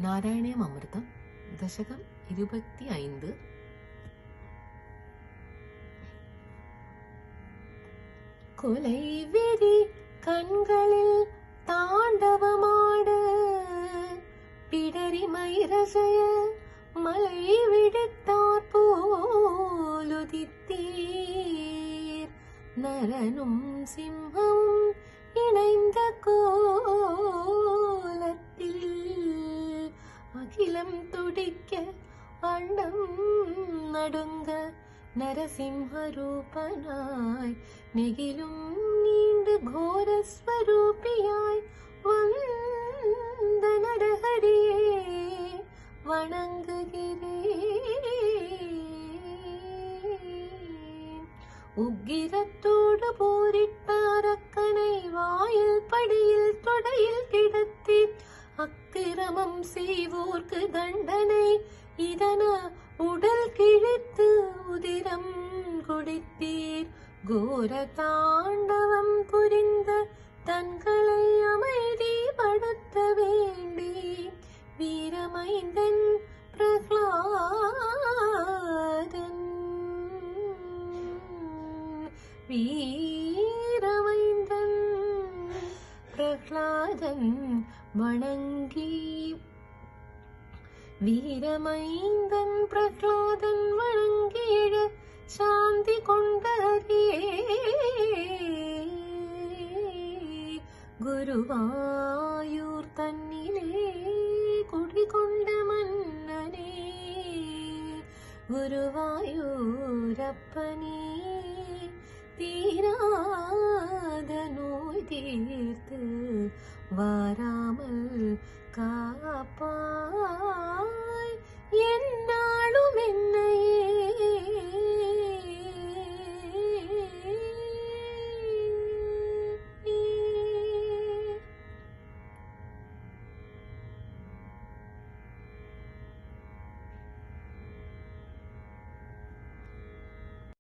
നാരായണീയം അമൃതം ദശകം 25. கொலைவெறி கண்களில் தாண்டவமாடு பிடரி மயிரசைய மலை விடுத்தார் போலுதித்தீர் நரனும் சிம்மம் இணைந்த கோலத்தில் அகிலம் துடிக்க அண்டம் நடுங்க നരസിംഹരൂപനായി നെകിലും നീണ്ട് ഘോരസ്വരൂപിയായി വന്ദ നരഹരിയെ വണങ്ങുகிறேன். ഉഗ്ഗിരത്തോട് പോരിട്ട அரக்கனை வாயில் படியில் தொடையில் கிடத்தி அக்கிரமம் செய்வோர்க்கு தண்டனை இதன உடல் கிழித்து உதிரம் குடித்தீர். கோர தாண்டவம் புரிந்த தங்களை அமைதிப்படுத்த வேண்டி வீரமைந்தன் பிரஹ்லாதன் வீரமைந்தன் பிரஹ்லாதன் வணங்கி வீரமைந்தன் பிரஹ்லாதன் வணங்கியிட சாந்தி கொண்டறியே. குருவாயூர் தன்னிலே குடிகொண்ட மன்னனே குருவாயூரப்பனே தீராத நோய் தீர்த்து வாராமல் காப்பாய் என்